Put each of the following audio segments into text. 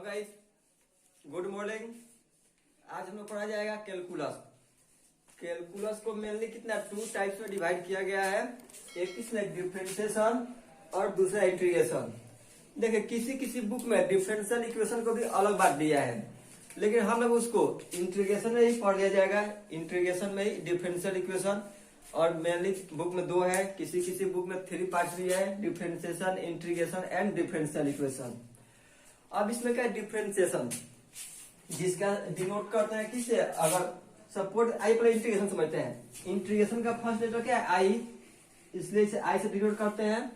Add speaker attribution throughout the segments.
Speaker 1: Guys, good morning. आज हम लोग पढ़ा जाएगा कैलकुलस। कैलकुलस को मेनली कितना टू टाइप्स में डिवाइड किया गया है। एक इसमें डिफरेंशिएशन और दूसरा इंटीग्रेशन। देखिए किसी किसी बुक में डिफरेंशियल इक्वेशन को भी अलग बांट दिया है, लेकिन हम लोग उसको इंटीग्रेशन में ही पढ़ लिया जाएगा। इंटीग्रेशन में ही डिफरेंशियल इक्वेशन, और मेनली बुक में दो है, किसी किसी बुक में 3 पार्ट भी है, differentiation, integration and differential equation. अब इसमें क्या है डिफरेंशिएशन, जिसका डिनोट करते हैं किससे। अगर सपोज आई पहले इंटीग्रेशन समझते हैं। इंटीग्रेशन का फर्स्ट लेटर क्या है, आई, इसलिए इसे आई से डिनोट करते हैं।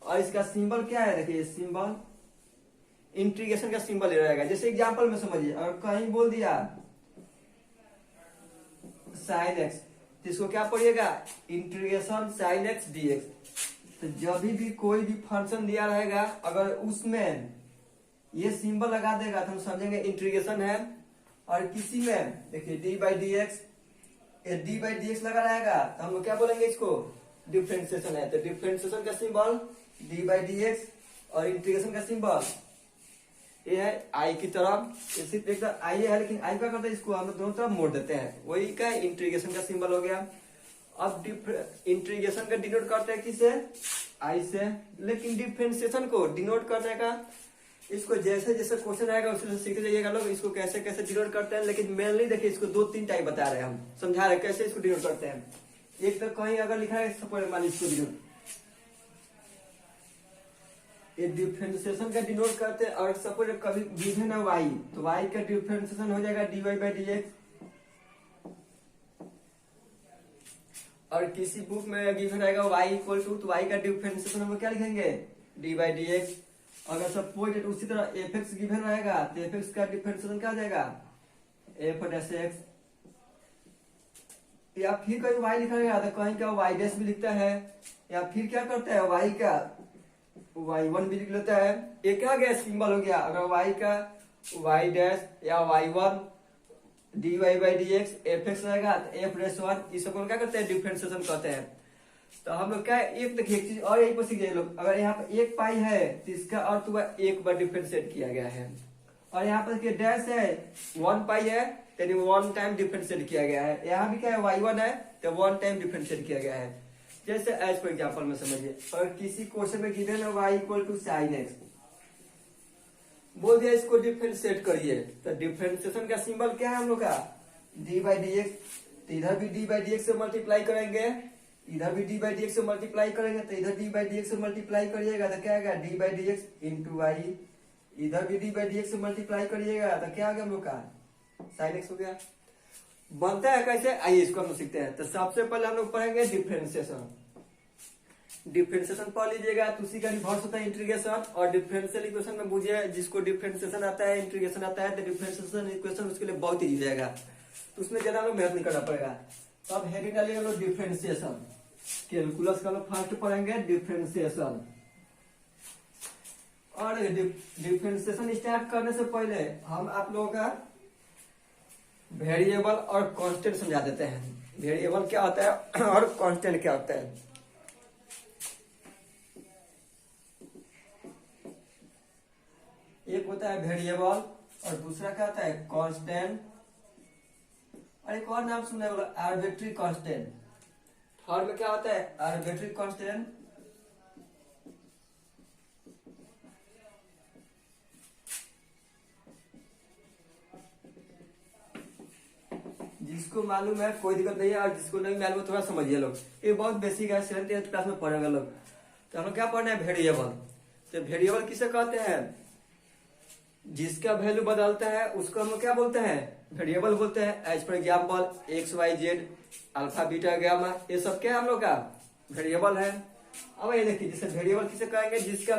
Speaker 1: और इसका सिंबल क्या है, देखिए सिंबल इंटीग्रेशन का सिंबल ले रहेगा। जैसे एग्जांपल में समझिए, अगर कहीं बोल दिया साइन एक्स, तो इसको क्या पढ़िएगा, इंटीग्रेशन साइन एक्स डीएक्स। तो जब भी कोई भी फंक्शन दिया रहेगा, अगर उसमें ये सिंबल लगा देगा तो हम समझेंगे इंटीग्रेशन है। और किसी में देखिए D by d x, D by d x लगा रहेगा तो हम लोग क्या बोलेंगे, इसको डिफरेंशिएशन है। तो डिफरेंशिएशन का symbol d by d x और इंटीग्रेशन का सिंबल ये है आई की तरफ। सिर्फ एक तरफ आई है, लेकिन आई क्या करते हैं, इसको हम लोग दोनों तरफ मोड़ देते हैं, वही का इंटीग्रेशन का सिंबल हो गया। अब इंटीग्रेशन का डिनोट करते हैं किससे, आई से, लेकिन डिफरेंशिएशन को डिनोट करने का, इसको जैसे जैसे क्वेश्चन आएगा उससे सीखते जाइएगा लोग, इसको कैसे कैसे डिनोट करते हैं। लेकिन मेनली देखिए इसको 2-3 टाइप बता रहे हैं, हम समझा रहे हैं कैसे इसको डिनोट करते हैं। एक तो कहीं अगर लिखा है सपोज मान इसको डिनोट, ये डिफरेंशिएशन का डिनोट करते हैं। और सपोज कभी गिवन है वाई, तो वाई का डिफरेंशिएशन हो जाएगा d y by d x. और किसी बुक में गिवन रहेगा वाई इक्वल टू, तो वाई का डिफरेंशिएशन हम क्या लिखेंगे, डी बाई डी एक्स। अगर सपोज उसी तरह एफ एक्स गिवन रहेगा, तो एफ एक्स का डिफरेंशिएशन क्या आ जाएगा, एफ डैश एक्स। या फिर कहीं वाई लिखा रहेगा तो कहीं का वाई डैश भी लिखता है, या फिर क्या करता है वाई का वाई वन भी लिख लेता है। एक क्या गया सिंबल हो गया, अगर वाई का वाई डैश या y one d y by d x f x रहेगा तो एफ डैश वन, इस सबको क्या करते हैं डिफरेंशिएशन कहते हैं। तो हम लोग क्या एक देखिए एक चीज और यही पर सीख जाए लोग, अगर यहाँ पे एक पाई है तो इसका अर्थ हुआ एक बार डिफरेंशिएट किया गया है। और यहाँ पर देखिए डैश है, 1 पाई है यानी 1 टाइम डिफरेंशिएट किया गया है। यहाँ भी क्या है y1 है तो 1 टाइम डिफरेंशिएट किया गया है। जैसे एज पर एग्जाम्पल में समझिए, अगर किसी क्वेश्चन में गिवन है y equal to sine x, बोल दिया इसको डिफरेंशिएट करिए, तो डिफरेंशिएशन का सिंबल क्या है हम लोग का, डी बाई डी एक्स। तो इधर भी डी बाई डी एक्स से मल्टीप्लाई करेंगे, इधर भी डी बाई डी एक्स से मल्टीप्लाई करेंगे, तो इधर डी बाई डी एक्स से मल्टीप्लाई करिएगा तो क्या आएगा, d by d x into y. इधर भी डी बाई डी एक्स से मल्टीप्लाई करिएगा तो क्या आ गया हम लोग का, साइन एक्स हो गया। बनता है कैसे, आइए इसको हम लोग सीखते हैं। तो सबसे पहले हम लोग पढ़ेंगे डिफरेंशिएशन। डिफरेंशिएशन पढ़ लीजिएगा, तो उसी का रिवर्स होता है इंटीग्रेशन। और डिफरेंशियल इक्वेशन में बुझिए, जिसको डिफरेंशिएशन आता है इंटीग्रेशन आता है, तो डिफरेंशिएशन इक्वेशन उसके लिए बहुत ईजी रहेगा, तो उसमें ज्यादा लोग मेहनत नहीं करना पड़ेगा। तो अब हेडिंग डालिए हम लोग डिफरेंशिएशन। कैलकुलस का लोग फर्स्ट पढ़ेंगे डिफरेंशिएशन। और डिफरेंशिएशन स्टार्ट करने से पहले हम आप लोगों का वेरिएबल और कांस्टेंट समझा देते हैं। वेरिएबल क्या होता है और कांस्टेंट क्या होता है। एक होता है वेरिएबल और दूसरा क्या होता है कांस्टेंट। और एक और नाम सुनने वाला आर्बिट्री कांस्टेंट। थर्ड में क्या होता है आर्बिट्री कांस्टेंट। जिसको मालूम है कोई दिक्कत नहीं है, और जिसको नहीं मालूम है थोड़ा समझिए लोग, ये बहुत बेसिक है, 7th क्लास में पढ़ेंगे लोग। तो हम लोग क्या पढ़ना है, वेरिएबल। तो वेरिएबल किसे कहते हैं, जिसका वैल्यू बदलता है उसको हम लोग क्या बोलते हैं, वेरिएबल बोलते हैं। As per example x y z alpha beta gamma, ये सब क्या हम लोग का वेरिएबल है। अब ये देखिए, जैसे वेरिएबल किसे कहेंगे, जिसका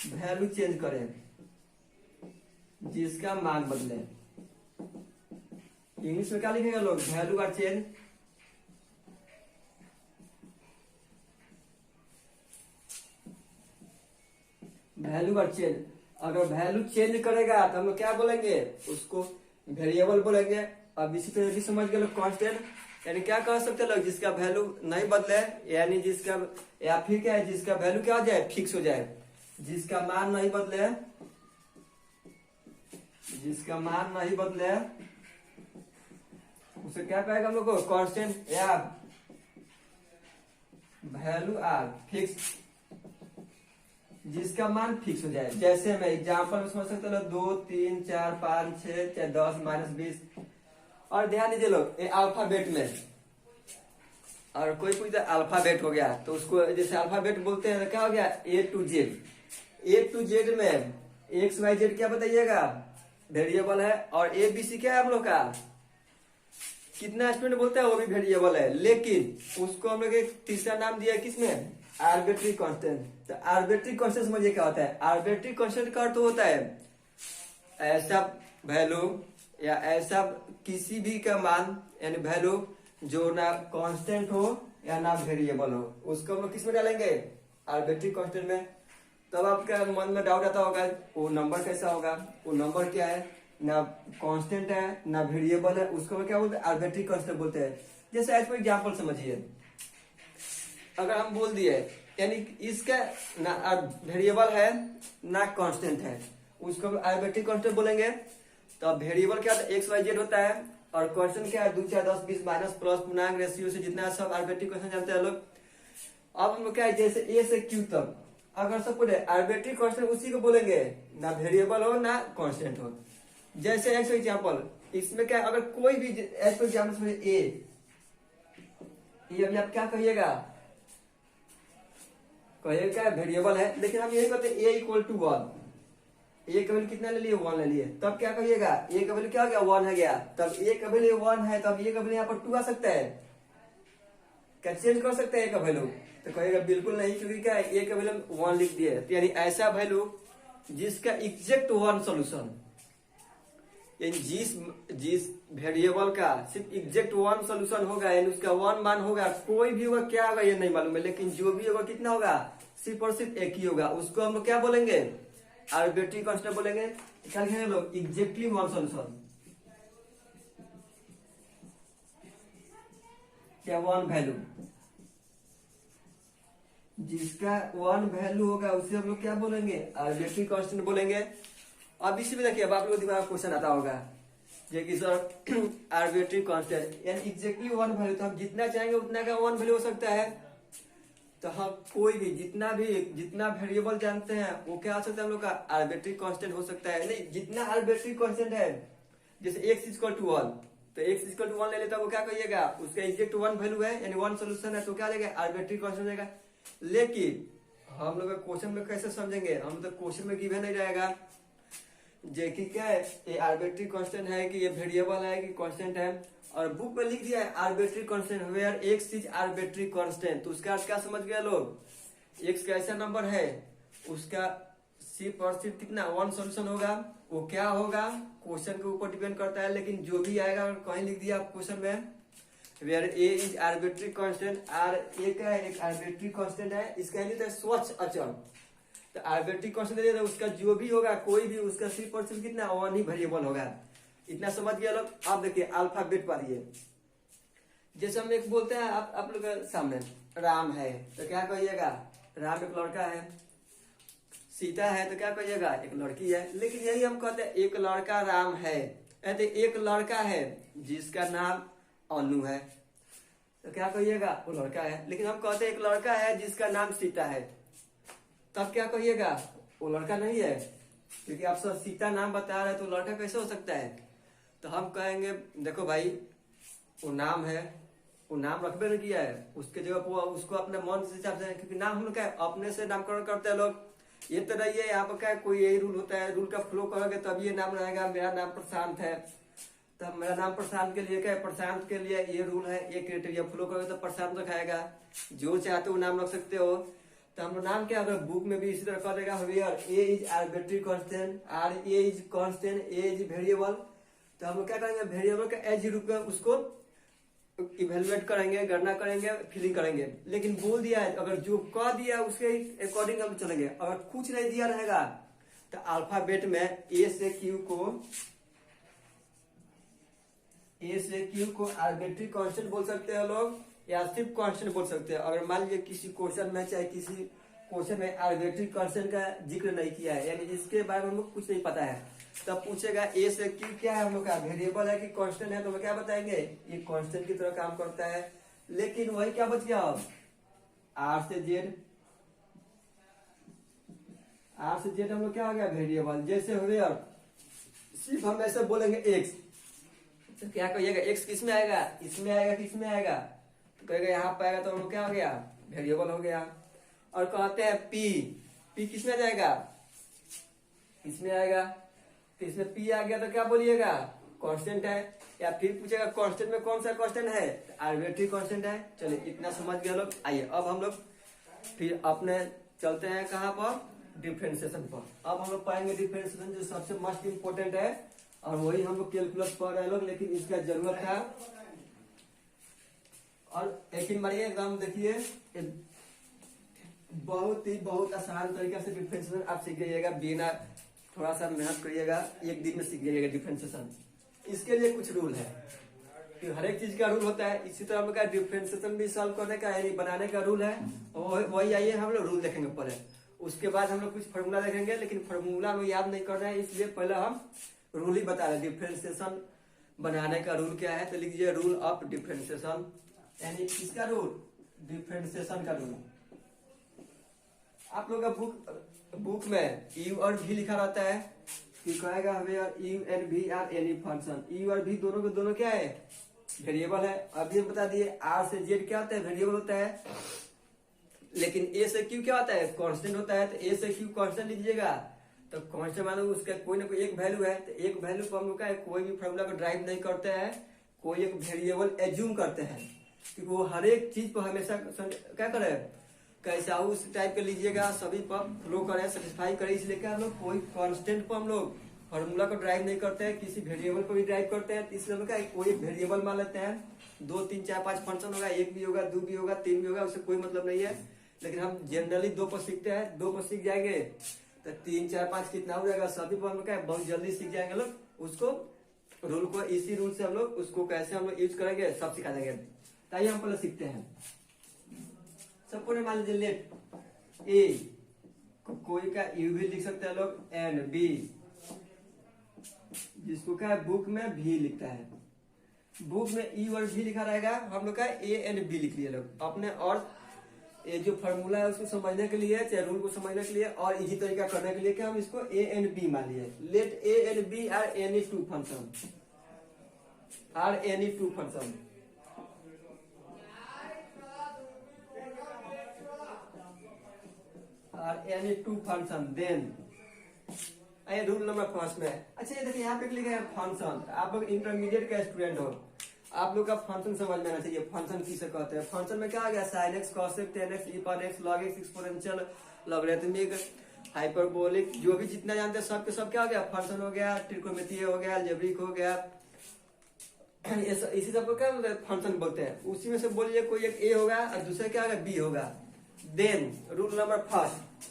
Speaker 1: वैल्यू चेंज करे, जिसका मान बदले। इंग्लिश में क्या लिखेंगे लोग, value are change. Value are change, अगर वैल्यू चेंज करेगा तो हम लोग क्या बोलेंगे, उसको वेरिएबल बोलेंगे। अब इसी तरह भी समझ गए लोग कांस्टेंट, यानी क्या कह सकते हैं लोग, जिसका वैल्यू नहीं बदले, यानी जिसका, या फिर क्या है जिसका वैल्यू क्या हो जाए, फिक्स हो जाए, जिसका मान नहीं बदले, जिसका मान नहीं बदले उसे क्या कहेगा हम लोग को, कांस्टेंट या वैल्यू आर फिक्स, जिसका मान फिक्स हो जाए। जैसे मैं एग्जांपल में समझ सकते हो 2 3 4 5 6 चाहे 10 -20। और ध्यान दीजिए लोग, ये अल्फाबेट में, और कोई पूछता अल्फाबेट हो गया तो उसको जैसे अल्फाबेट बोलते हैं तो क्या हो गया, A to Z। A to Z में XYZ क्या बताइएगा, वेरिएबल है, और ABC क्या है हम लोग का, कितना स्टूडेंट बोलते हैं वो भी वेरिएबल है, लेकिन उसको हम लोग एक तीसरा नाम दिया है किसमें, आर्बिट्री कांस्टेंट। तो आर्बिट्री कांस्टेंट समझिए क्या होता है। आर्बिट्री कांस्टेंट का अर्थ होता है ऐसा वैल्यू या ऐसा किसी भी का मान यानी वैल्यू जो ना कांस्टेंट हो या ना वेरिएबल हो, उसको हम लोग किस में डालेंगे, आर्बिट्री कांस्टेंट में। तब आपका मन में डाउट आता होगा वो नंबर कैसा होगा, वो नंबर क्या है, ना कांस्टेंट है ना वेरिएबल है, उसको हम क्या बोलते हैं, आर्बिट्री कांस्टेंट बोलते हैं। जैसे एज फॉर एग्जांपल समझिए, अगर हम बोल दिए यानी इसका ना वेरिएबल है ना कांस्टेंट है, उसको हम आर्बिट्री कांस्टेंट बोलेंगे। तो वेरिएबल क्या होता है, XYZ होता है, और कांस्टेंट क्या है 2 4 10 20 माइनस प्लस पूर्णांक रेशियो से जितना सब आर्बिट्री कांस्टेंट जानते हैं लोग। अब हम लोग क्या है, जैसे A से Q तक अगर सब कुछ आर्बिट्री कांस्टेंट उसी को बोलेंगे, ना वेरिएबल हो ना कांस्टेंट हो। जैसे एज एग्जांपल, इसमें क्या अगर कोई भी एज एग्जांपल समझिए ये अभी आप क्या कहिएगा, कहिएगा वेरिएबल है, लेकिन हम यही कहते हैं A इक्वल टू 1। A का वैल्यू कितना ले लिए, 1 ले लिए, तब क्या कहिएगा, A का वैल्यू क्या हो गया, 1 है गया, तब A का वैल्यू 1 है, तब A का वैल्यू यहाँ पर 2 आ सकता है, क्या चेंज कर सकते हैं A का वैल्यू, तो कहेगा बिल्कुल नहीं, क्योंकि क्या A का वैल्यू 1 लिख दिए। तो यानी ऐसा वैल्यू जिसका एग्जैक्ट 1 सोल्यूशन, यानी जिस वेरिएबल का सिर्फ एग्जैक्ट 1 सोल्यूशन होगा, यानी उसका 1 मान होगा, कोई भी होगा क्या होगा ये नहीं मालूम है, लेकिन जो भी होगा कितना होगा, सिर्फ और सिर्फ एक ही होगा, उसको हम लोग क्या बोलेंगे, आर्बिट्री कांस्टेंट बोलेंगे। क्या लिखेंगे लोग, एग्जैक्टली 1 सोल्यूशन, क्या 1 वैल्यू, जिसका 1 वैल्यू होगा उसे हम लोग क्या बोलेंगे, आर्बिट्री कांस्टेंट बोलेंगे। अब इसी में देखिए, अब आप लोग दिमाग क्वेश्चन आता होगा जो कि सर आर्बिट्री कांस्टेंट यानी एग्जैक्टली 1 वैल्यू, तो हम जितना चाहेंगे उतना का 1 वैल्यू हो सकता है। तो हम कोई भी जितना वेरिएबल जानते हैं वो क्या हो सकता है हम लोग का, आर्बिट्री कांस्टेंट हो सकता है। नहीं, जितना आर्बिट्री कांस्टेंट है, जैसे x इक्वल टू 1, तो x इक्वल टू 1 ले लेता है, वो क्या कहिएगा, उसका एग्जैक्ट 1 वैल्यू है यानी 1 सोल्यूशन है, तो क्या लेगा, आर्बिट्री कांस्टेंट रहेगा। लेकिन हम लोग क्वेश्चन में कैसे समझेंगे, हम तो क्वेश्चन में गिवन नहीं रहेगा जे कि क्या है, ये आर्बिट्री कांस्टेंट है कि ये वेरिएबल है कि कांस्टेंट है, और बुक में लिख दिया है arbitrary constant where x is arbitrary constant. तो उसका अर्थ क्या समझ गया लोग, x का ऐसा नंबर है उसका सिर्फ और सिर्फ कितना 1 सोल्यूशन होगा, वो क्या होगा क्वेश्चन के ऊपर डिपेंड करता है, लेकिन जो भी आएगा कहीं लिख दिया आप क्वेश्चन में where a is arbitrary constant, a का एक आर्बिट्री कांस्टेंट है, इसका लिखता है स्वच्छ अचल। तो आर्बिट्री कांस्टेंट दे उसका जो भी होगा कोई भी उसका सिर्फ और सिर्फ कितना 1 ही वेरिएबल होगा। इतना समझ गया लोग। अब देखिए अल्फाबेट पढ़िए, जैसे हम एक बोलते हैं आप लोग के सामने राम है तो क्या कहिएगा, राम एक लड़का है, सीता है तो क्या कहिएगा, एक लड़की है। लेकिन यही हम कहते हैं एक लड़का राम है, तो एक लड़का है जिसका नाम अनु है तो क्या कहिएगा, वो लड़का है। लेकिन हम कहते हैं एक लड़का है जिसका नाम सीता है, तब क्या कहिएगा, वो लड़का नहीं है, क्योंकि आप सब सीता नाम बता रहे हैं तो लड़का कैसे हो सकता है। तो हम कहेंगे देखो भाई वो नाम है, वो नाम रखबे नहीं किया है, उसके जगह वो उसको अपने मन से हिसाब से, क्योंकि नाम हम लोग क्या है अपने से नामकरण करते हैं लोग। ये तो नहीं है यहाँ पर क्या कोई यही रूल होता है, रूल का फ्लो करोगे तब ये नाम रहेगा। मेरा नाम प्रशांत है तो मेरा नाम प्रशांत के लिए क्या है, प्रशांत के लिए ये रूल है, ये क्राइटेरिया फ्लो करोगे तो प्रशांत रखाएगा, जो चाहते हो नाम रख सकते हो। तो हम लोग नाम क्या अगर बुक में भी इसी तरह कर देगा, A is arbitrary constant, or A is constant, A is variable. तो हम लोग क्या करेंगे, वेरिएबल का एज रूप में उसको इवेलुएट करेंगे, गणना करेंगे, फिलिंग करेंगे। लेकिन बोल दिया है अगर जो कह दिया उसके अकॉर्डिंग हम चलेंगे। अगर कुछ नहीं दिया रहेगा तो अल्फाबेट में ए से क्यू को आर्बिट्री कांस्टेंट बोल सकते हैं लोग, या सिर्फ कांस्टेंट बोल सकते हैं। अगर मान लीजिए किसी क्वेश्चन में चाहे किसी क्वेश्चन में आर्बिट्री कांस्टेंट का जिक्र नहीं किया है, यानी इसके बारे में हमको कुछ नहीं पता है, तब पूछेगा ए से क्यू क्या है हम लोग का, वेरिएबल है कि कांस्टेंट है, तो हम क्या बताएंगे ये कांस्टेंट की तरह काम करता है। लेकिन वही क्या बच गया अब, आर से जेड, आर से जेड हम लोग क्या हो गया वेरिएबल। जैसे हो गया सिर्फ हम ऐसे बोलेंगे एक्स, तो क्या कहिएगा एक्स किस में आएगा, इसमें आएगा किस में आएगा, तो कहेगा यहाँ पे आएगा, तो हम लोग क्या हो गया वेरिएबल हो गया। और कहते हैं पी, पी किस में जाएगा, इसमें आएगा, तो इसमें पी आ गया तो क्या बोलिएगा कांस्टेंट है। या फिर पूछेगा कांस्टेंट में कौन सा कांस्टेंट है, आर्बिट्री कांस्टेंट है। चलिए इतना समझ गए लोग। आइए अब हम लोग फिर अपने चलते हैं कहाँ पर, डिफरेंशिएशन पर। अब हम लोग पाएंगे डिफरेंशिएशन जो सबसे मस्ट इम्पोर्टेंट है, और वही हम लोग कैलकुलस पढ़ रहे लोग, लेकिन इसका जरूरत है। और एक बार एकदम देखिए बहुत आसान तरीका से डिफरेंशिएशन आप सीख जाइएगा, बिना थोड़ा सा मेहनत करिएगा, एक दिन में सीख जाइएगा डिफरेंशिएशन। इसके लिए कुछ रूल है कि हर एक चीज का रूल होता है, इसी तरह हम लोग का डिफरेंशिएशन भी सॉल्व करने का यानी बनाने का रूल है। और वही आइए हम लोग रूल देखेंगे पहले, उसके बाद हम लोग कुछ फॉर्मूला देखेंगे, लेकिन फॉर्मूला हम याद नहीं कर रहे हैं, इसलिए पहले हम रूल ही बता रहे। डिफरेंशिएशन बनाने का रूल क्या है, तो लिखिए रूल ऑफ डिफरेंशिएशन, यानी किसका रूल, डिफरेंशिएशन का रूल। आप लोग का बुक में यू और भी लिखा रहता है कि कहेगा हमें यू एंड भी आर एनी फंक्शन, यू और भी दोनों के दोनों क्या है वेरिएबल है। अभी हम बता दिए आर से जेड क्या होता है वेरिएबल होता है, लेकिन ए से क्यू क्या होता है कांस्टेंट होता है। तो ए से क्यू कांस्टेंट लीजिएगा, तो कांस्टेंट मानो उसका कोई ना कोई एक वैल्यू है, तो एक वैल्यू को हम लोग का कोई भी फॉर्मूला को ड्राइव नहीं करते हैं, कोई एक वेरिएबल एज्यूम करते हैं, क्योंकि वो हर एक चीज पर हमेशा क्या करे कैसा उस टाइप के लीजिएगा, सभी पर फ्लो करे, सेटिस्फाई करे। इसलिए क्या हम लोग कोई कांस्टेंट पर हम लोग फॉर्मूला को ड्राइव नहीं करते हैं, किसी वेरिएबल को भी ड्राइव करते हैं। इसलिए हम क्या कोई वेरिएबल मान लेते हैं, 2 3 4 5 फंक्शन होगा, एक भी होगा, 2 भी होगा, 3 भी होगा, उससे कोई मतलब नहीं है। लेकिन हम जनरली 2 पर सीखते हैं, 2 पर सीख जाएंगे तो 3 4 5 कितना हो जाएगा, सभी पर हम लोग क्या बहुत जल्दी सीख जाएंगे लोग। उसको रूल को इसी रूल से हम लोग उसको कैसे हम लोग यूज करेंगे सब सिखा देंगे। ताइए हम पहले सीखते हैं। सबको मान लीजिए लेट ए कोई का यू भी लिख सकते हैं लोग, एंड बी जिसको क्या बुक में भी लिखता है, बुक में ई और भी लिखा रहेगा, हम लोग का ए एंड बी लिख लिए लोग अपने। और ये जो फॉर्मूला है उसको समझने के लिए, चाहे रूल को समझने के लिए और इजी तरीका करने के लिए क्या हम इसको ए एंड बी मान लिए। Let A and B are any two function, are any two function. Any two function then rule number first में। अच्छा ये देखिए यहाँ पे लिखा है फंक्शन, आप लोग इंटरमीडिएट का स्टूडेंट हो, आप लोग का फंक्शन समझ में आना चाहिए। फंक्शन किसे कहते हैं, फंक्शन में क्या आ गया sine x cos x tan x ईपन x log x exponential logarithmic hyperbolic, जो भी जितना जानते हैं सब के सब क्या हो गया फंक्शन हो गया, ट्रिकोमेट्री हो गया, अलजेब्रिक हो गया, इसी सब को क्या फंक्शन बोलते हैं। उसी में से बोलिए कोई एक ए होगा और दूसरा क्या होगा बी होगा। देन रूल नंबर फर्स्ट,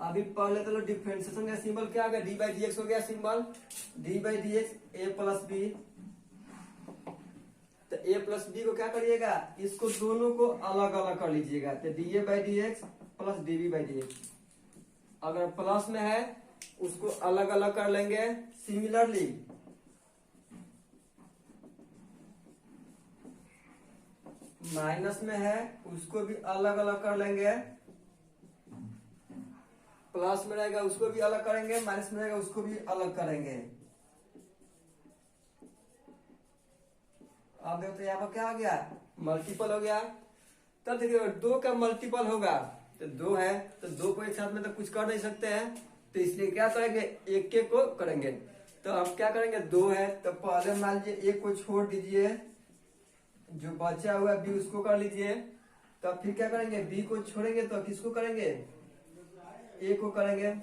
Speaker 1: अभी पहले तो डिफरेंशिएशन का सिंबल क्या होगा, डी बाई डी एक्स हो गया symbol, d by d x A plus B. तो ए प्लस बी को क्या करिएगा, इसको दोनों को अलग अलग कर लीजिएगा, तो d A by d x plus d B by d x. अगर प्लस में है उसको अलग अलग कर लेंगे, सिमिलरली माइनस में है उसको भी अलग अलग कर लेंगे, प्लस में रहेगा उसको भी अलग करेंगे, माइनस में रहेगा उसको भी अलग करेंगे। अब देखो तो यहाँ पर क्या हो गया मल्टीपल हो गया। तब देखिए 2 का मल्टीपल होगा तो 2 है, तो 2 को एक साथ में तो कुछ कर नहीं सकते हैं, तो इसलिए क्या करेंगे एक एक को करेंगे। तो अब क्या करेंगे 2 है तो पहले मान लीजिए एक को छोड़ दीजिए, जो बचा हुआ बी उसको कर लीजिए। तब फिर क्या करेंगे बी को छोड़ेंगे तो किसको करेंगे ए को करेंगे।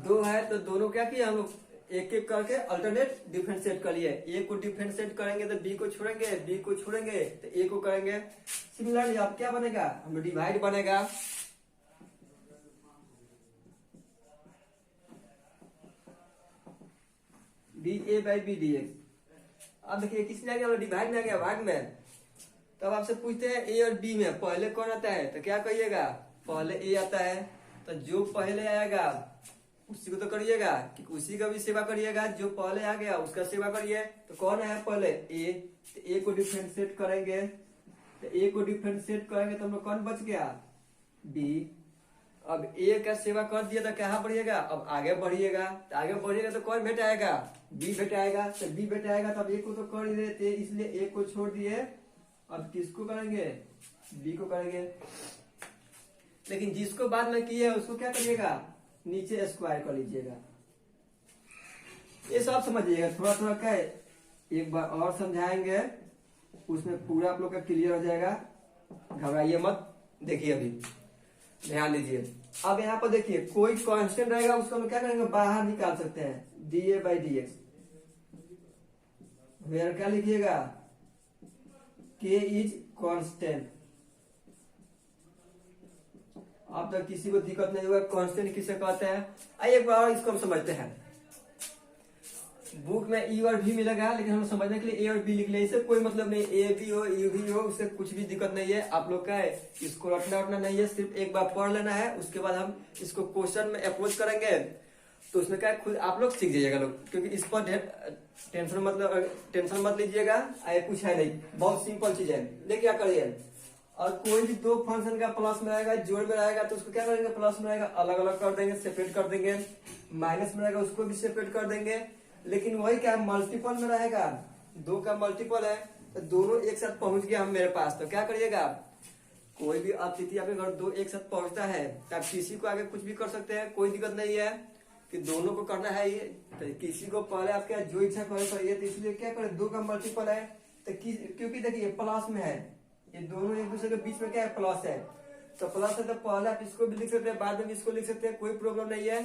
Speaker 1: 2 है तो दोनों क्या किया हम लोग एक एक करके अल्टरनेट डिफरेंशिएट कर लिए, ए को डिफरेंशिएट करेंगे तो बी को छोड़ेंगे, बी को छोड़ेंगे तो ए को करेंगे। सिमिलरली अब क्या बनेगा हम लोग डिवाइड बनेगा, d A by B d x. अब देखिए किसमें आ गया डिवाइड में आ गया भाग में। तब आपसे पूछते हैं ए और बी में पहले कौन आता है, तो क्या कहिएगा पहले ए आता है, तो जो पहले आएगा उसी को तो करिएगा कि उसी का भी सेवा करिएगा, जो पहले आ गया उसका सेवा करिए। तो कौन है पहले ए, तो ए को डिफरेंशिएट करेंगे, तो ए को डिफरेंशिएट करेंगे तो हम लोग कौन बच गया बी। अब ए का सेवा कर दिया तो कहाँ बढ़िएगा, अब आगे बढ़िएगा, तो आगे बढ़िएगा तो कौन भेटाएगा बी भेटाएगा, तो बी भेटाएगा तब ए को तो कर ही देते, इसलिए ए को छोड़ दिए। अब किसको करेंगे बी को करेंगे, लेकिन जिसको बाद में किए उसको क्या करिएगा नीचे स्क्वायर कर लीजिएगा। ये सब समझिएगा, थोड़ा थोड़ा क्या एक बार और समझाएंगे, उसमें पूरा आप लोग का क्लियर हो जाएगा, घबराइए मत। देखिए अभी ध्यान दीजिए, अब यहाँ पर देखिए कोई कांस्टेंट रहेगा उसको हम क्या करेंगे बाहर निकाल सकते हैं, d A by d x. Where क्या लिखिएगा के इज कांस्टेंट। अब तक किसी को दिक्कत नहीं हुआ कांस्टेंट किसे कहते हैं। आइए एक बार इसको हम समझते हैं। बुक में ई और भी मिलेगा, लेकिन हम समझने के लिए ए और बी लिख ले, इससे कोई मतलब नहीं, ए भी हो यू भी हो, उससे कुछ भी दिक्कत नहीं है। आप लोग का है इसको रटना उठना नहीं है, सिर्फ एक बार पढ़ लेना है, उसके बाद हम इसको क्वेश्चन में अप्रोच करेंगे तो उसमें क्या खुद आप लोग सीख जाइएगा लोग, क्योंकि इस पर टेंशन मत लीजिएगा, कुछ है नहीं, बहुत सिंपल चीज है। देखिए क्या करिए, और कोई भी दो फंक्शन का प्लस में रहेगा जोड़ में रहेगा तो उसको क्या करेंगे प्लस में रहेगा अलग अलग कर देंगे, सेपरेट कर देंगे, माइनस में रहेगा उसको भी सेपरेट कर देंगे। लेकिन वही क्या मल्टीपल में रहेगा, दो का मल्टीपल है तो दोनों एक साथ पहुंच गया हम मेरे पास, तो क्या करिएगा कोई भी अतिथि आपके घर दो एक साथ पहुंचता है तो आप किसी को आगे कुछ भी कर सकते हैं, कोई दिक्कत नहीं है कि दोनों को करना है। ये तो किसी को पहले आप क्या जो इच्छा करें, तो इसलिए क्या करें दो का मल्टीपल है तो क्योंकि देखिए प्लस में है, ये दोनों एक दूसरे के बीच में क्या है प्लस है, तो प्लस है तो पहले आप इसको भी लिख सकते हैं बाद में भी इसको लिख सकते हैं, कोई प्रॉब्लम नहीं है।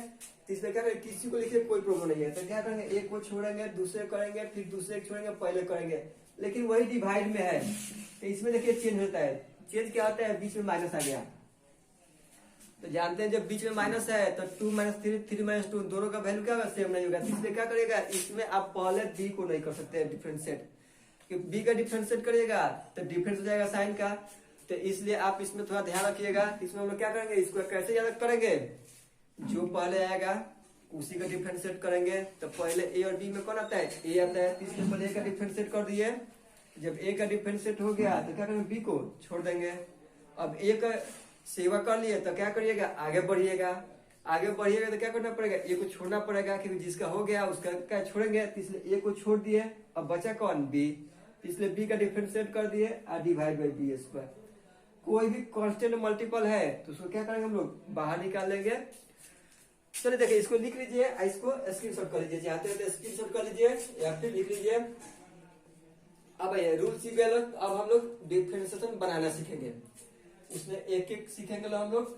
Speaker 1: तो इसलिए क्या करें किसी को लिखिए कोई प्रॉब्लम नहीं है, तो क्या करेंगे एक को छोड़ेंगे दूसरे करेंगे फिर दूसरे को छोड़ेंगे पहले करेंगे, लेकिन वही डिवाइड में है तो इसमें देखिए चेंज होता है। चेंज क्या होता है बीच में माइनस आ गया, तो जानते हैं जब बीच में माइनस है तो 2 माइनस 3 3 माइनस 2 दोनों का वैल्यू क्या होगा सेम नहीं होगा, इसलिए क्या करेगा इसमें आप पहले बी को नहीं कर सकते डिफरेंशिएट, बी का डिफरेंशिएट करिएगा तो डिफरेंस हो जाएगा साइन का, तो इसलिए आप इसमें थोड़ा ध्यान रखिएगा। इसमें हम लोग क्या करेंगे इसको कैसे याद करेंगे, जो पहले आएगा उसी का डिफरेंशिएट करेंगे। तो पहले ए और बी में कौन आता है ए आता है, तो इसलिए पहले ए का डिफरेंशिएट कर दिए, जब ए का डिफरेंशिएट हो गया तो क्या करेंगे बी को छोड़ देंगे। अब ए का सेवा कर लिए तो क्या करिएगा आगे बढ़िएगा, आगे बढ़िएगा तो क्या करना पड़ेगा ए को छोड़ना पड़ेगा, क्योंकि जिसका हो गया उसका क्या छोड़ेंगे, तो इसलिए ए को छोड़ दिए, अब बचा कौन बी, इसलिए बी का डिफरेंशिएट कर दिए और डिवाइड बाई बी स्क्वायर। कोई भी कांस्टेंट मल्टीपल है तो उसको क्या करेंगे हम लोग बाहर निकाल लेंगे। चलिए देखिए इसको लिख लीजिए, इसको स्क्रीनशॉट कर लीजिए, चाहते हैं तो स्क्रीनशॉट कर लीजिए या फिर लिख लीजिए। अब ये रूल सीख गए लोग, अब हम लोग डिफरेंशिएशन बनाना सीखेंगे, उसमें एक एक सीखेंगे लोग हम लोग।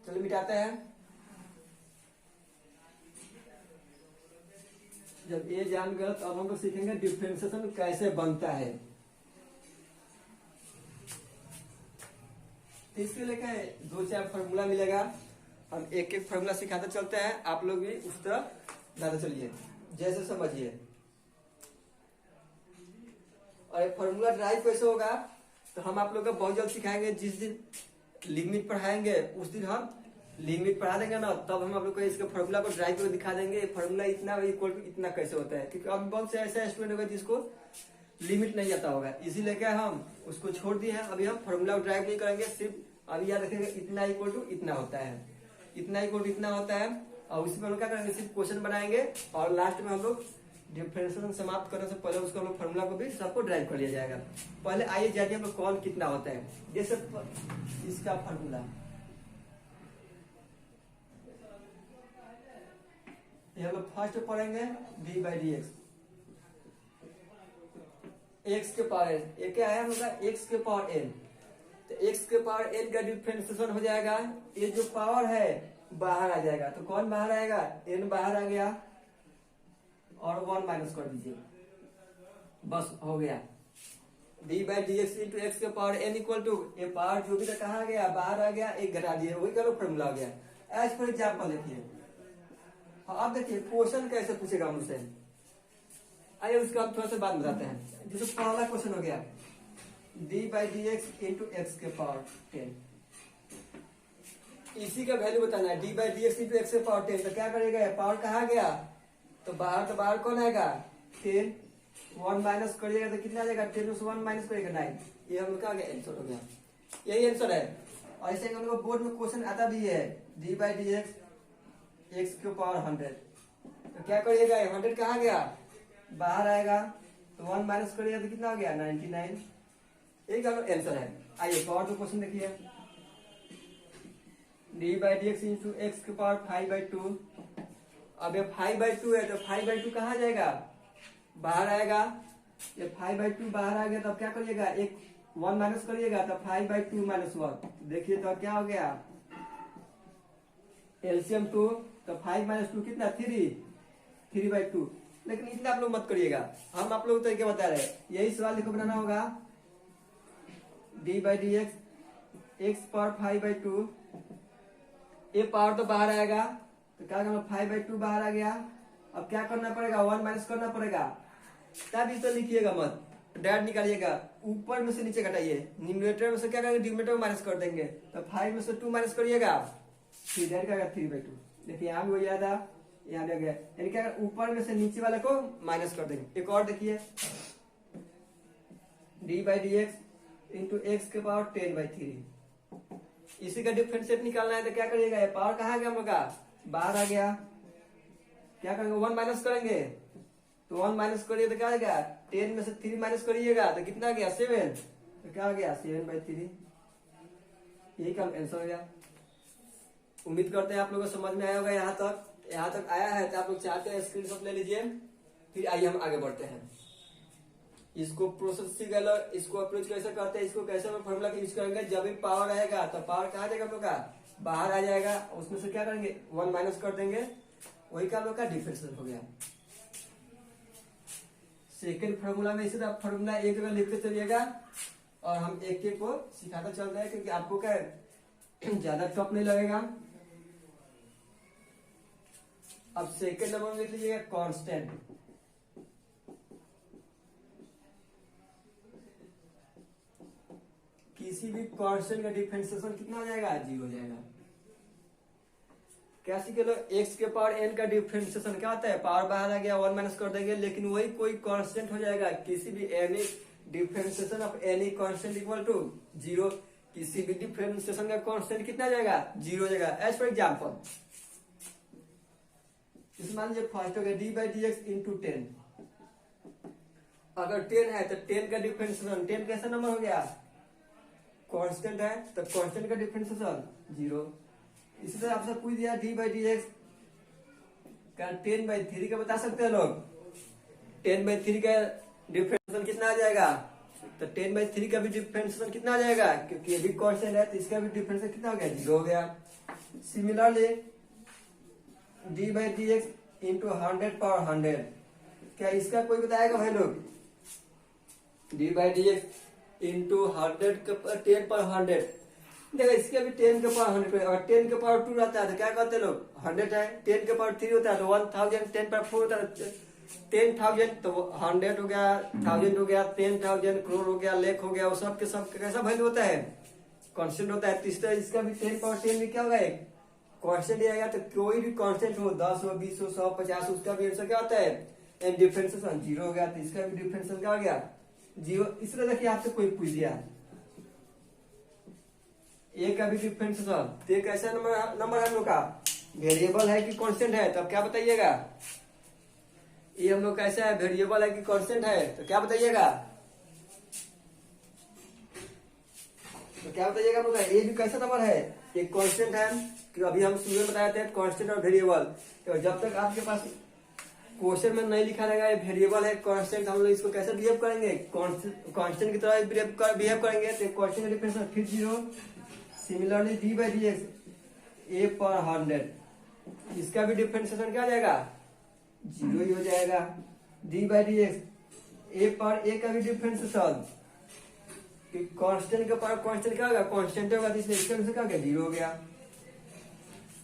Speaker 1: चलिए मिटाते हैं, जब ये जान गए तो अब हम लोग सीखेंगे डिफरेंशिएशन कैसे बनता है। इसके लिए दो चार फॉर्मूला मिलेगा, हम एक एक फॉर्मूला सिखाते चलते हैं, आप लोग भी उस तरफ ज्यादा चलिए जैसे समझिए। और एक फॉर्मूला ड्राइव कैसे होगा तो हम आप लोग को बहुत जल्द सिखाएंगे, जिस दिन लिमिट पढ़ाएंगे उस दिन हम लिमिट पढ़ा देंगे ना, तब हम आप लोग को इसके फॉर्मूला को ड्राइव करके दिखा देंगे फॉर्मूला इतना इक्वल टू इतना कैसे होता है, क्योंकि अभी बहुत से ऐसा स्टूडेंट होगा जिसको लिमिट नहीं आता होगा, इसीलिए क्या हम उसको छोड़ दिए हैं। अभी हम फॉर्मूला ड्राइव नहीं करेंगे, सिर्फ अभी याद रखेंगे इतना इक्वल टू इतना होता है, इतना इक्वल टू इतना होता है, और उसी पर हम लोग क्या करेंगे सिर्फ क्वेश्चन बनाएंगे और लास्ट में हम लोग डिफरेंशिएशन समाप्त करने से पहले उसको हम लोग फॉर्मूला को भी सबको ड्राइव कर लिया जाएगा। पहले आइए जानिए हम लोग कौन कितना होता है, जैसे इसका फॉर्मूला ये हम लोग फर्स्ट पढ़ेंगे D by d x, x के पावर एन, ये क्या है हम लोग का एक्स के पावर एन, तो एक्स के पावर एन का डिफरेंशिएशन हो जाएगा, ये जो पावर है बाहर आ जाएगा, तो कौन बाहर आएगा एन बाहर आ गया और 1 माइनस कर दीजिए, बस हो गया D by d x into x के पावर एन इक्वल टू ये पावर जो भी कहा गया बाहर आ गया एक घटा दिए, वही करो फॉर्मूला हो गया। एज फॉर एग्जाम्पल देखिए, अब देखिए क्वेश्चन कैसे पूछेगा मुझसे, आइए उसका हम थोड़ा सा बात बताते हैं। जैसे पहला क्वेश्चन हो गया D by d x into x के पावर 10, इसी का वैल्यू बताना है, D by d x into x के पावर 10। तो क्या करेगा, पावर कहाँ गया, तो बाहर कौन आएगा 10, 1 माइनस करिएगा तो कितना आ जाएगा, 10 में से 1 माइनस करिएगा 9। ये हम लोग का आंसर हो गया, यही आंसर है। और ऐसे हम लोग बोर्ड में क्वेश्चन आता भी है, D by d x x के पावर 100। तो क्या करिएगा, 100 कहाँ गया, बाहर आएगा, तो 1 माइनस करिएगा तो कितना हो गया 99। यही का आंसर है। आइए और तो क्वेश्चन देखिए, D by d x into x के पावर 5/2। अब ये 5/2 है तो 5/2 कहाँ जाएगा, बाहर आएगा। ये 5/2 बाहर आ गया तो अब क्या करिएगा, एक 1 माइनस करिएगा तो 5/2 माइनस 1। देखिए तो क्या हो गया, एलसीएम 2, तो 5 माइनस 2 कितना 3/2। लेकिन इतना आप लोग मत करिएगा, हम आप लोग तरीके बता रहे हैं। यही सवाल लिखो बनाना होगा, D by d x x power 5/2। ये पावर तो बाहर आएगा तो क्या करना, 5/2 बाहर आ गया। अब क्या करना पड़ेगा, 1 माइनस करना पड़ेगा। तब तो लिखिएगा मत, डायरेक्ट निकालिएगा, ऊपर में से नीचे घटाइए, न्यूमरेटर में से क्या करेंगे, डिनोमिनेटर में माइनस कर देंगे। तो 5 में से 2 माइनस करिएगा, फिर डायरेक्ट क्या 3/2। देखिए यहाँ भी हो गया था, यहाँ भी गया, यानी क्या ऊपर में से नीचे वाले को माइनस कर देंगे। एक और देखिए, D by d x into x के पावर 10/3। इसी का डिफरेंशिएट निकालना है तो क्या करिएगा, ये पावर कहाँ गया हम लोग का, बाहर आ गया। क्या करेंगे, 1 माइनस करेंगे, तो 1 माइनस करिए तो क्या आएगा, 10 में से 3 माइनस करिएगा तो कितना आ गया 7। तो क्या आ गया 7/3। यही का आंसर हो गया। उम्मीद करते हैं आप लोगों को समझ में आया होगा। यहाँ तक आया है तो आप लोग चाहते हैं स्क्रीनशॉट ले लीजिए। फिर आइए हम आगे बढ़ते हैं। इसको प्रोसेसिंग अलग, इसको अप्रोच कैसे करते हैं, इसको कैसे हम फॉर्मूला यूज करेंगे। जब भी पावर रहेगा तो पावर कहाँ जाएगा हम लोग का, बाहर आ जाएगा। उसमें से क्या करेंगे, 1 माइनस कर देंगे, वही का हम लोग का डिफरेंशियल हो गया। सेकेंड फॉर्मूला में इसी तरह फॉर्मूला एक जगह लिखते चलिएगा और हम एक एक को सिखाते चल रहे हैं, क्योंकि आपको क्या ज्यादा टफ नहीं लगेगा। अब सेकेंड नंबर में लिख लीजिएगा कांस्टेंट। किसी भी कांस्टेंट का डिफरेंशिएशन कितना हो जाएगा, 0 हो जाएगा। कैसे के लोग एक्स के पावर एन का डिफरेंशिएशन क्या होता है, पावर बाहर आ गया 1 माइनस कर देंगे, लेकिन वही कोई कांस्टेंट हो जाएगा। किसी भी any differentiation of any constant equal to 0। किसी भी डिफरेंशिएशन का कांस्टेंट कितना जाएगा, 0 हो जाएगा। एज फॉर एग्जाम्पल, मान लीजिए फर्स्ट हो गया D by d x into 10। अगर 10 है तो 10 का डिफरेंशिएशन, 10 कैसा नंबर हो गया, कांस्टेंट है तो कांस्टेंट का डिफरेंशिएशन 0। इसी तरह आपसे पूछ दिया डी बाई डी एक्स का 10/3 का बता सकते हैं लोग। 10/3 का डिफरेंशिएशन कितना आ जाएगा, तो 10/3 का भी डिफरेंशिएशन कितना आ जाएगा, क्योंकि ये भी कांस्टेंट है तो इसका भी डिफरेंशिएशन कितना हो गया, 0 हो गया। Similarly d by d x into 100 power 100, क्या इसका कोई बताएगा भाई लोग, D by d x into 100 के 10 पर 100। देखो इसके भी 10 के पावर 100, और 10 के पावर 2 रहता है तो क्या कहते हैं लोग, 100 है। 10 के पावर 3 होता है तो 1000, 10 पर 4 होता है 10,000, तो 100 हो गया, 1000 हो गया, 10,000 करोड़ हो गया, लाख हो गया। वो सब के सब कैसा वैल्यू होता है, कांस्टेंट होता है। तीसरा इसका भी 10 पावर 10 में क्या होगा, एक कांस्टेंट आएगा। तो कोई भी कांस्टेंट हो, 10 हो, 20 हो, 100, 50, उसका भी आंसर क्या होता है, एंड डिफरेंशिएशन 0 हो गया। तो इसका भी डिफरेंशिएशन क्या हो गया, 0। इस तरह देखिए आपसे कोई पूछ दिया ए का भी डिफरेंशिएशन, तो एक ऐसा नंबर है हम लोग का, वेरिएबल है कि कांस्टेंट है, तब क्या बताइएगा। ये हम लोग कैसा है, वेरिएबल है कि कांस्टेंट है, तो क्या बताइएगा, तो क्या बताइएगा हम लोग का। ये भी कैसा नंबर है, एक कांस्टेंट है, कि अभी हम शुरू में बताए थे कांस्टेंट और वेरिएबल। तो जब तक आपके पास क्वेश्चन में नहीं लिखा रहेगा ये वेरिएबल है कांस्टेंट, हम लोग इसको कैसे बिहेव करेंगे, कांस्टेंट की तरह बिहेव करेंगे। तो कांस्टेंट का डिफरेंशिएशन फिर 0। Similarly d by d x a पर 100, इसका भी डिफरेंशिएशन क्या आ जाएगा, 0 ही हो जाएगा। D by d x a पर ए का भी डिफरेंशिएशन, कांस्टेंट के पावर कांस्टेंट क्या होगा, कांस्टेंट होगा, तो इसलिए इसका क्या हो गया, 0 हो गया।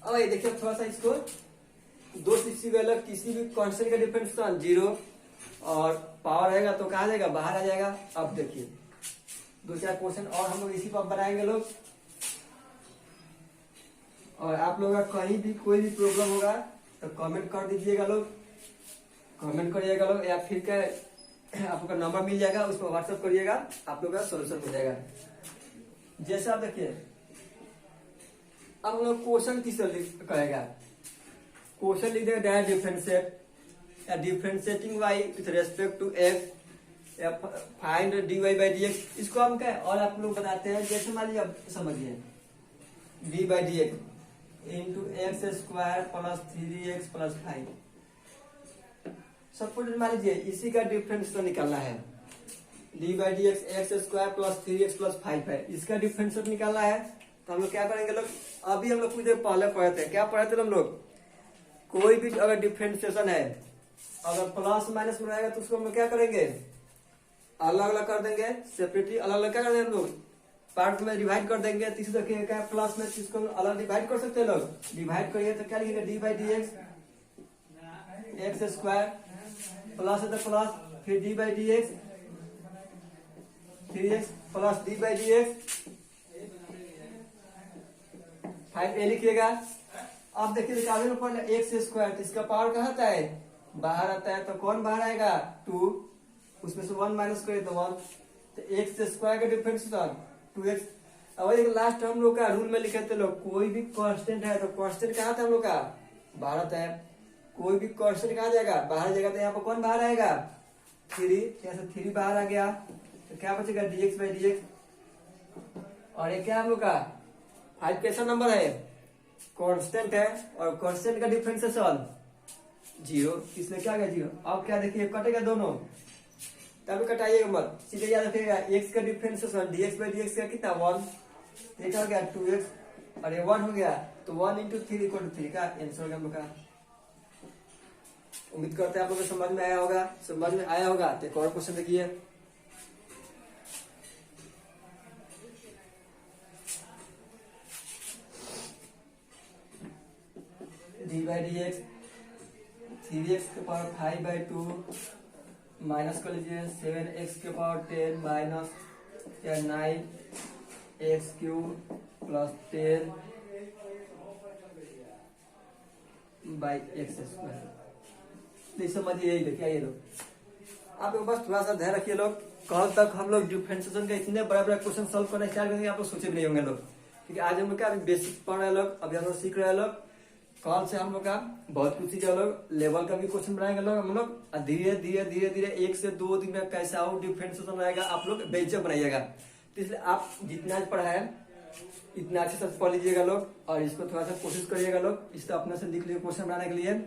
Speaker 1: अब ये देखिए थोड़ा सा इसको दो किसी भी अलग, किसी भी कांस्टेंट का डिफरेंशिएशन 0 और पावर रहेगा तो कहा जाएगा, बाहर आ जाएगा। अब देखिए 2-4 क्वेश्चन और हम लोग इसी पर बनाएंगे लोग। और आप लोगों का कहीं भी कोई भी प्रॉब्लम होगा तो कमेंट कर दीजिएगा लोग, कमेंट करिएगा लोग, या फिर क्या आप लोग का नंबर मिल जाएगा, उस पर व्हाट्सएप करिएगा, आप लोग का सोल्यूशन मिल जाएगा। जैसे आप देखिए अब हम लोग क्वेश्चन किस करेगा, क्वेश्चन लिख देगा डायरेक्ट डिफरेंशिएट या differentiating y with respect to x या फाइंड dy बाई dx। इसको हम क्या और आप लोग बताते हैं, जैसे मान लीजिए अब समझिए dy by dx into x square plus 3x plus 5। Suppose मान लीजिए इसी का डिफरेंस तो निकालना है, D by d x square plus 3x plus 5 है, इसका डिफरेंस निकालना है। तो हम लोग क्या करेंगे लोग, अभी हम लोग कुछ देर पहले पढ़े थे, क्या पढ़े थे हम लोग, कोई भी अगर डिफरेंशिएशन है अगर प्लस माइनस में रहेगा तो उसको हम लोग क्या करेंगे, अलग अलग कर देंगे, सेपरेटली अलग अलग क्या कर देंगे हम लोग, पार्ट में डिवाइड कर देंगे। तीसरे देखिए क्या प्लस में इसको अलग डिवाइड कर सकते हैं लोग, डिवाइड करिए तो क्या लिखेंगे d by d x square plus है तो प्लस, फिर D by d x 3x plus D by d x 5a लिखिएगा। अब देखिए निकालने में पड़ना एक्स स्क्वायर, तो इसका पावर कहाँ आता है, बाहर आता है, तो कौन बाहर आएगा 2, उसमें से 1 माइनस करे तो 1, तो एक्स स्क्वायर का डिफरेंस होता 2x। अब एक लास्ट हम लोग का रूल में लिखे थे लोग, कोई भी कांस्टेंट है तो कांस्टेंट कहाँ था हम लोग का, बाहर आता है, कोई भी कांस्टेंट कहाँ जाएगा, बाहर जाएगा, तो यहाँ पर कौन बाहर आएगा 3, यहाँ से 3 बाहर आ गया, तो क्या बचेगा dx बाई dx। और ये क्या हम लोग का 5 कैसा नंबर है, कांस्टेंट है, और कांस्टेंट का डिफरेंशिएशन 0, इसलिए क्या गया 0। अब क्या देखिए कटेगा दोनों, तब कटाइएगा मत, सीधे याद रखिएगा x का डिफरेंशिएशन dx बाई dx का कितना 1, देखा हो गया 2x, और ये 1 हो गया, तो 1 इंटू 3 इक्वल टू 3 का आंसर हो गया हम लोग का। उम्मीद करते हैं आप लोगों को समझ में आया होगा, समझ में आया होगा तो एक और क्वेश्चन देखिए, D by d x 3x के पावर 5 बाई 2 माइनस कर लीजिए 7x के पावर 10 माइनस या 9x cube plus 10 by x square. समझिए यही देखिए, ये लोग आप लोग बस थोड़ा सा ध्यान रखिए लोग, कल तक हम लोग डिफरेंशिएशन का इतने बड़ा बड़ा क्वेश्चन सॉल्व करना स्टार्ट करेंगे, आप लोग सोचे भी नहीं होंगे लोग, क्योंकि आज हम लोग क्या बेसिक पढ़ रहे हैं लोग, अभी हम लोग सीख रहे हैं लोग, कल से हम लोग का बहुत कुछ सीखे लोग, लेवल का भी क्वेश्चन बनाएंगे लोग हम लोग, धीरे धीरे धीरे धीरे 1 से 2 दिन में कैसा हो डिफरेंशिएशन रहेगा, आप लोग बेंच बनाइएगा। तो इसलिए आप जितना आज पढ़ा है इतना अच्छे से पढ़ लीजिएगा लोग, और इसको थोड़ा सा कोशिश करिएगा लोग, इसको अपने से लिख लीजिए क्वेश्चन बनाने के लिए,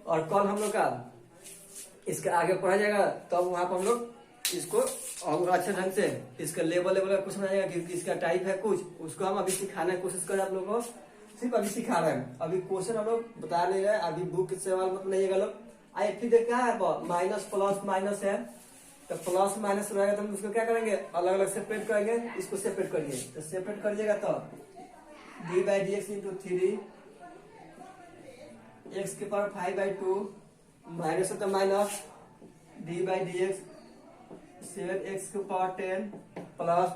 Speaker 1: और कल हम लोग का इसका आगे पढ़ा जाएगा, तब वहां पर हम लोग इसको और अच्छे ढंग से इसका लेवल का क्वेश्चन बनाएगा, क्योंकि इसका टाइप है कुछ, उसको हम अभी सिखाने की कोशिश करें आप लोगों को, सिर्फ अभी सिखा रहे हैं, अभी क्वेश्चन हम लोग बता नहीं रहे, अभी बुक से सवाल मत बनाइएगा लोग। आई फिर क्या है माइनस प्लस माइनस है, तो प्लस माइनस रहेगा तो हम उसको क्या करेंगे अलग अलग सेपरेट करेंगे, इसको सेपरेट करिए, तो सेपरेट करिएगा तो D by d x into 3 x के पावर 5 बाई 2 माइनस है तो minus D by d x 7x के पावर 10 प्लस,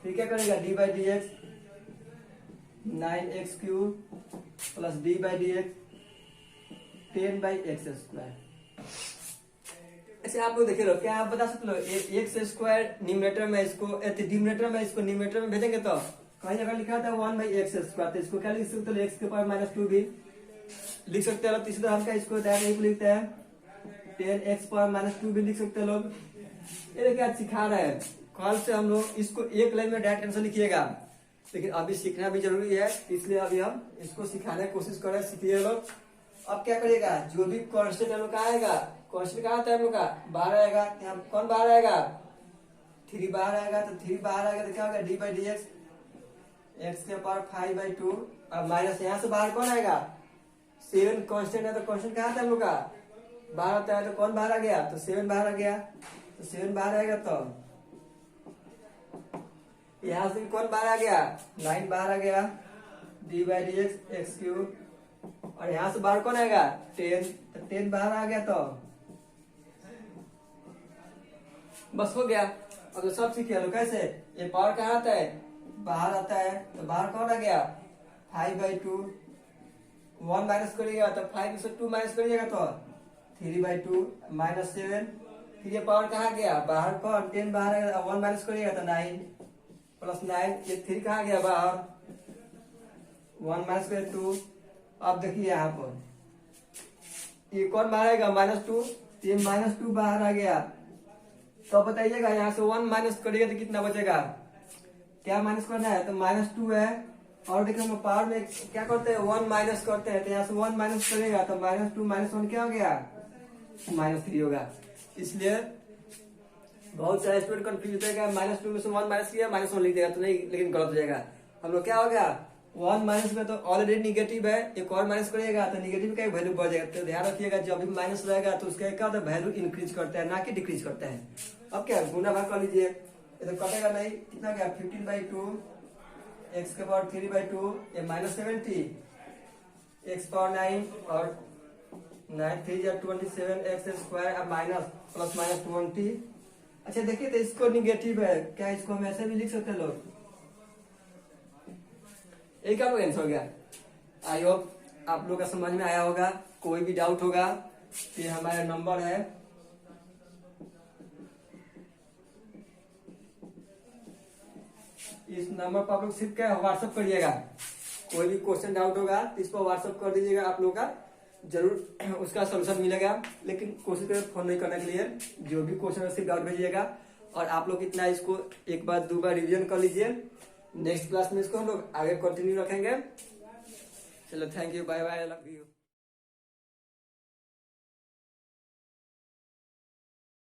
Speaker 1: फिर क्या करेगा D by d x 9x cube plus D by d x 10 by x square. ऐसे आप लोग देखिए लो, क्या आप बता सकते हो एक्स स्क्वायर न्यूमरेटर में इसको डिनोमिनेटर में इसको न्यूमरेटर में भेजेंगे तो कहीं जगह लिखा था 1 बाई एक्स स्क्वायर, तो इसको क्या लिख सकते हो एक्स के पावर माइनस 2 भी लिख सकते हैं। तीसरे हम क्या इसको डायरेक्ट लिखते हैं 10x पावर माइनस 2 भी लिख सकते हैं लोग। ये देखिए आज सिखा रहे हैं, कल से हम लोग इसको एक लाइन में डायरेक्ट आंसर लिखिएगा, लेकिन अभी सीखना भी जरूरी है, इसलिए अभी हम इसको सिखाने की कोशिश कर रहे हैं, सीखिए लोग। अब क्या करिएगा, जो भी कांस्टेंट हम लोग का आएगा, कांस्टेंट कहाँ आता है हम लोग का बाहर आएगा, यहाँ कौन बाहर आएगा 3 बाहर आएगा, तो 3 बाहर आएगा तो क्या होगा D by d x x के पावर 5 बाई 2, अब माइनस यहाँ से बाहर कौन आएगा 7, कांस्टेंट है तो कांस्टेंट कहाँ आता है हम लोग का बाहर आता है, तो कौन बाहर आ गया, तो 7 बाहर आ गया, तो 7 बाहर आएगा, तो यहाँ से कौन बाहर आ गया 9 बाहर आ गया, D by d x x cube, और यहाँ से बाहर कौन आएगा 10, तो 10 बाहर आ गया, तो बस हो गया। अब तो सब सीखे लो कैसे, ये पावर कहाँ आता है बाहर आता है, तो बाहर कौन आ गया 5/2 1 माइनस करिएगा तो 5 से 2 माइनस करिएगा तो 3/2 -7। फिर ये पावर कहाँ गया बाहर पर 10 बाहर है 1 माइनस करिएगा तो 9 प्लस 9 ये 3 कहाँ गया बाहर 1 माइनस करे 2। अब देखिए यहाँ पर ये कौन बाहर आएगा -2 ये -2 बाहर आ गया। तो बताइएगा यहाँ से 1 माइनस करिएगा तो कितना बचेगा क्या माइनस करना है तो -2 है। और देखिए हम पावर में क्या करते हैं 1 माइनस करते हैं तो यहाँ से 1 माइनस करेगा तो -2 -1 क्या हो गया -3 होगा। इसलिए बहुत सारे स्टूडेंट कंफ्यूज होगा -2 में से 1 माइनस किया -1 लिख देगा तो नहीं लेकिन गलत हो जाएगा। हम लोग क्या हो गया 1 माइनस में तो ऑलरेडी निगेटिव है एक और माइनस करिएगा तो निगेटिव का वैल्यू बढ़ जाएगा। तो ध्यान रखिएगा जब भी माइनस रहेगा तो उसका क्या होता है वैल्यू इंक्रीज करता है ना कि डिक्रीज करता है। अब क्या गुना भाग कर लीजिए तो कटेगा नहीं कितना गया 15/2 x के पावर 3/2 ये -70 x पावर 9 और 9 3 या 27 x स्क्वायर अब माइनस प्लस -20। अच्छा देखिए तो इसको निगेटिव है क्या इसको हम ऐसे भी लिख सकते हैं लोग एक का आंसर हो गया। आई होप आप लोग का समझ में आया होगा। कोई भी डाउट होगा ये हमारा नंबर है इस नंबर पर आप लोग सिर्फ क्या व्हाट्सअप करिएगा। कोई भी क्वेश्चन डाउट होगा तो इस पर व्हाट्सअप कर दीजिएगा आप लोग का जरूर उसका सोल्यूशन मिलेगा। लेकिन कोशिश करें फोन नहीं करने के लिए जो भी क्वेश्चन है सिर्फ डाउट भेजिएगा। और आप लोग इतना इसको एक बार 2 बार रिवीजन कर लीजिए। नेक्स्ट क्लास में इसको हम लोग आगे कंटिन्यू रखेंगे। चलो thank you bye bye love you.